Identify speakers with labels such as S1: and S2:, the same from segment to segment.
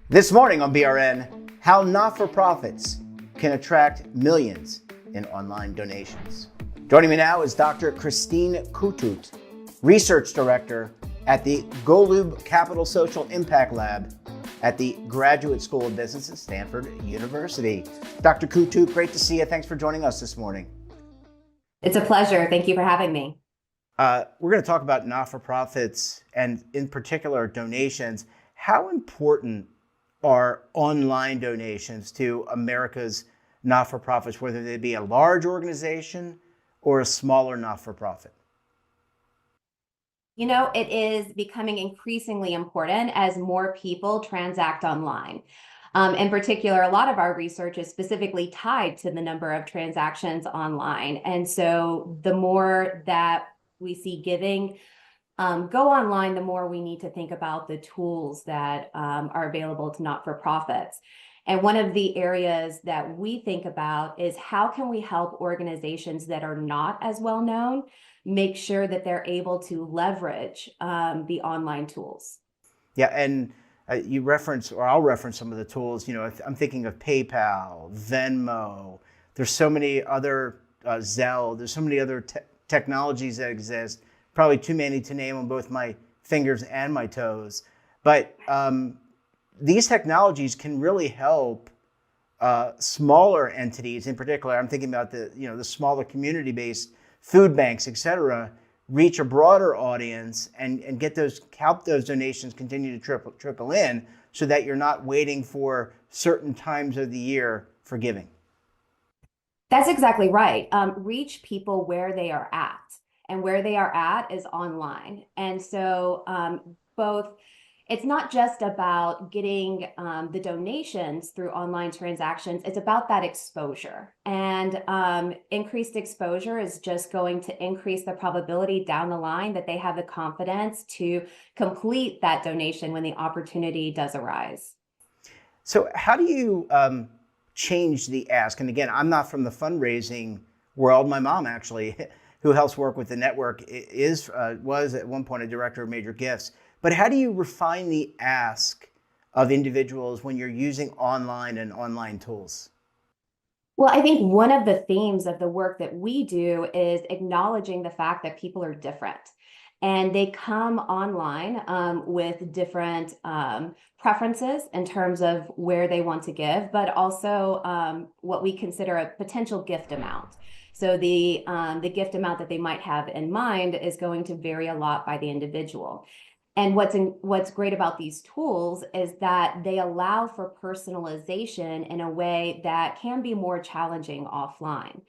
S1: This morning on BRN, how not-for-profits can attract millions in online donations. Joining me now is Dr. Kristine Koutout, Research Director at the Koutout Capital Social Impact Lab at the Graduate School of Business at Stanford University. Dr. Koutout, great to see you. Thanks for joining us this morning.
S2: It's a pleasure. Thank you for having me.
S1: We're going to talk about not-for-profits and in particular donations. How important are online donations to America's not-for-profits, whether they be a large organization or a smaller not-for-profit?
S2: You know, it is becoming increasingly important as more people transact online. In particular, a lot of our research is specifically tied to the number of transactions online. And so the more that we see giving go online, the more we need to think about the tools that are available to not-for-profits. And one of the areas that we think about is how can we help organizations that are not as well known make sure that they're able to leverage the online tools.
S1: Yeah, and you reference, or I'll reference some of the tools. You know, I'm thinking of PayPal, Venmo. There's so many other Zelle. There's so many other technologies that exist. Probably too many to name on both my fingers and my toes. But these technologies can really help smaller entities, in particular. I'm thinking about the smaller community-based food banks, et cetera, reach a broader audience and help those donations continue to trickle in, so that you're not waiting for certain times of the year for giving.
S2: That's exactly right. Reach people where they are at. And where they are at is online. And so it's not just about getting the donations through online transactions, it's about that exposure. And increased exposure is just going to increase the probability down the line that they have the confidence to complete that donation when the opportunity does arise.
S1: So how do you change the ask? And again, I'm not from the fundraising world. My mom actually, who helps work with the network, was at one point a director of major gifts. But how do you refine the ask of individuals when you're using online and online tools?
S2: Well, I think one of the themes of the work that we do is acknowledging the fact that people are different. And they come online with different preferences in terms of where they want to give, but also what we consider a potential gift amount. So the gift amount that they might have in mind is going to vary a lot by the individual. And what's great about these tools is that they allow for personalization in a way that can be more challenging offline.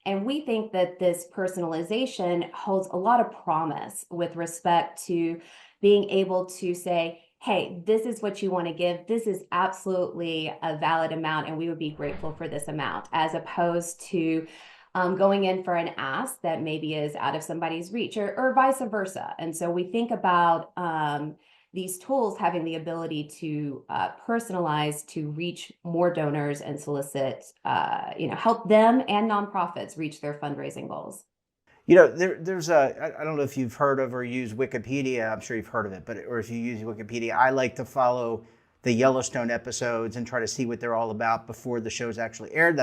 S2: And we think that this personalization holds a lot of promise with respect to being able to say, hey, this is what you want to give. This is absolutely a valid amount, and we would be grateful for this amount, as opposed to going in for an ask that maybe is out of somebody's reach, or vice versa. And so we think about these tools having the ability to personalize to reach more donors and solicit, help them and nonprofits reach their fundraising goals.
S1: You know, there's I don't know if you've heard of or use Wikipedia. I'm sure you've heard of it, or if you use Wikipedia, I like to follow the Yellowstone episodes and try to see what they're all about before the show's actually aired.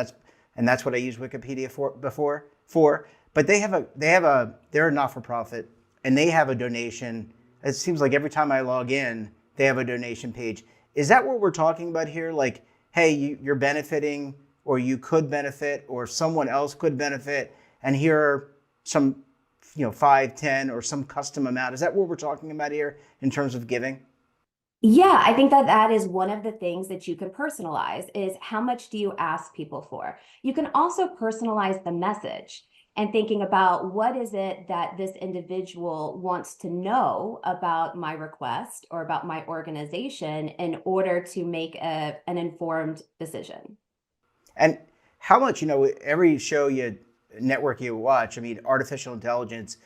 S1: That's what I use Wikipedia for. But they're a not-for-profit, and they have a donation. It seems like every time I log in, they have a donation page. Is that what we're talking about here? Like, hey, you're benefiting, or you could benefit, or someone else could benefit, and here are some, 5, 10, or some custom amount. Is that what we're talking about here in terms of giving?
S2: Yeah, I think that is one of the things that you can personalize, is how much do you ask people for? You can also personalize the message and thinking about what is it that this individual wants to know about my request or about my organization in order to make an informed decision.
S1: And how much, every show network you watch, I mean, artificial intelligence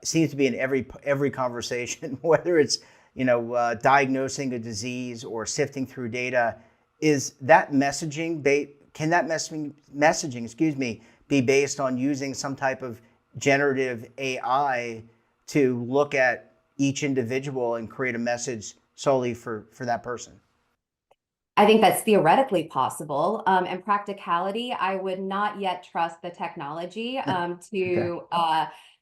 S1: seems to be in every conversation, whether it's diagnosing a disease or sifting through data. Is that messaging can that messaging be based on using some type of generative AI to look at each individual and create a message solely for that person?
S2: I think that's theoretically possible. In practicality, I would not yet trust the technology
S1: Okay.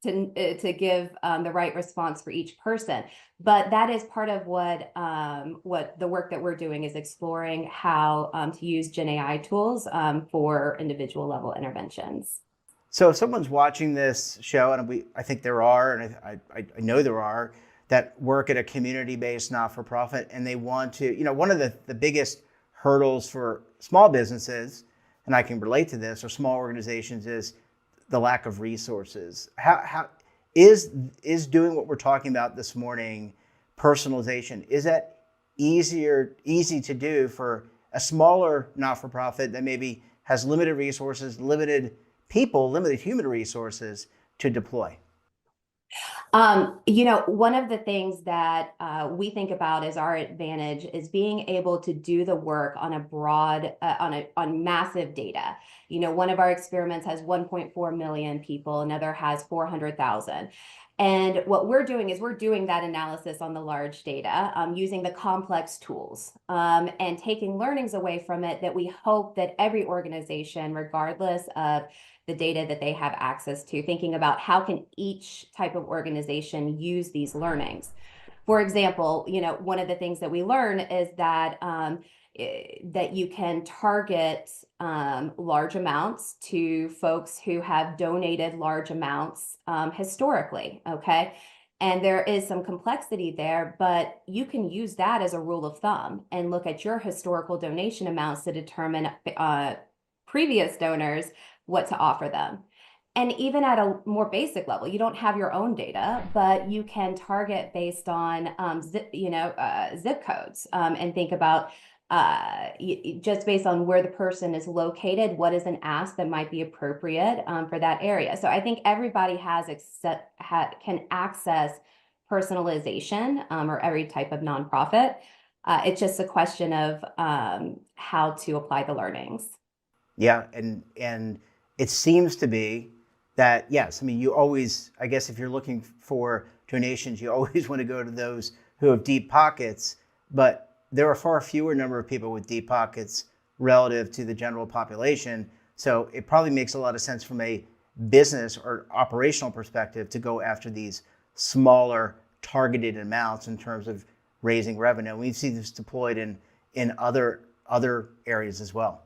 S2: to give the right response for each person. But that is part of what the work that we're doing is exploring how to use Gen AI tools for individual level interventions.
S1: So if someone's watching this show, and I think there are, and I know there are, that work at a community-based not-for-profit, and they want to, one of the biggest hurdles for small businesses, and I can relate to this, or small organizations, is the lack of resources. How is doing what we're talking about this morning, personalization, is that easy to do for a smaller not-for-profit that maybe has limited resources, limited people, limited human resources to deploy?
S2: One of the things that we think about as our advantage is being able to do the work on a broad, on massive data. One of our experiments has 1.4 million people, another has 400,000. And what we're doing is we're doing that analysis on the large data using the complex tools and taking learnings away from it that we hope that every organization, regardless of the data that they have access to, thinking about how can each type of organization use these learnings. For example, one of the things that we learn is that that you can target large amounts to folks who have donated large amounts historically, okay? And there is some complexity there, but you can use that as a rule of thumb and look at your historical donation amounts to determine previous donors what to offer them. And even at a more basic level, you don't have your own data, but you can target based on zip codes and think about just based on where the person is located, what is an ask that might be appropriate for that area. So I think everybody can access personalization or every type of nonprofit. It's just a question of how to apply the learnings.
S1: Yeah, and it seems to be that, yes, I mean, you always, I guess if you're looking for donations, you always want to go to those who have deep pockets, but there are far fewer number of people with deep pockets relative to the general population. So it probably makes a lot of sense from a business or operational perspective to go after these smaller targeted amounts in terms of raising revenue. We see this deployed in other areas as well.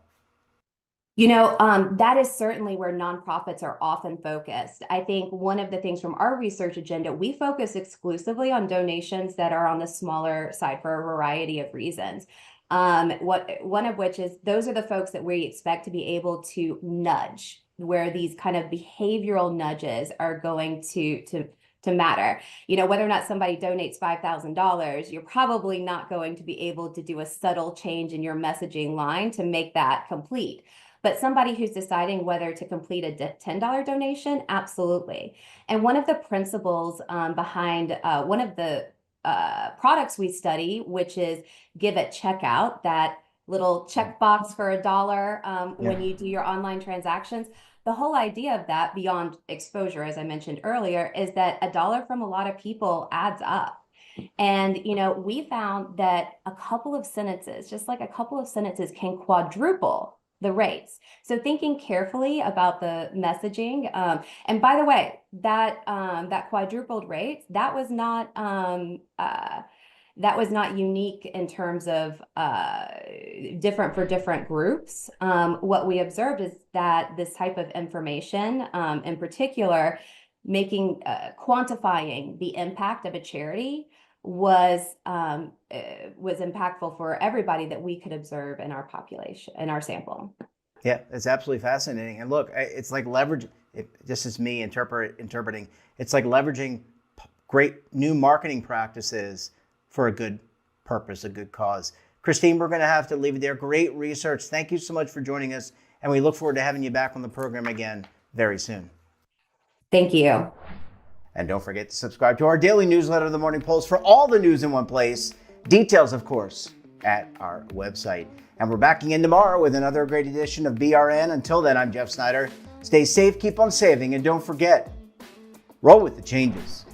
S2: That is certainly where nonprofits are often focused. I think one of the things from our research agenda, we focus exclusively on donations that are on the smaller side for a variety of reasons. One of which is those are the folks that we expect to be able to nudge, where these kind of behavioral nudges are going to matter. Whether or not somebody donates $5,000, you're probably not going to be able to do a subtle change in your messaging line to make that complete. But somebody who's deciding whether to complete a $10 donation, absolutely. And one of the principles behind one of the products we study, which is give at checkout, that little checkbox for $1 when you do your online transactions. The whole idea of that, beyond exposure, as I mentioned earlier, is that $1 from a lot of people adds up. And, we found that a couple of sentences, just like a couple of sentences, can quadruple the rates. So thinking carefully about the messaging. And by the way, that quadrupled rates, that was not unique in terms of different for different groups. What we observed is that this type of information, in particular, quantifying the impact of a charity was impactful for everybody that we could observe in our population, in our sample.
S1: Yeah, it's absolutely fascinating. And look, it's like this is me interpreting, it's like leveraging great new marketing practices for a good purpose, a good cause. Kristine, we're going to have to leave it there. Great research. Thank you so much for joining us. And we look forward to having you back on the program again very soon.
S2: Thank you.
S1: And don't forget to subscribe to our daily newsletter, The Morning Pulse, for all the news in one place. Details, of course, at our website. And we're backing in tomorrow with another great edition of BRN. Until then, I'm Jeff Snyder. Stay safe, keep on saving, and don't forget, roll with the changes.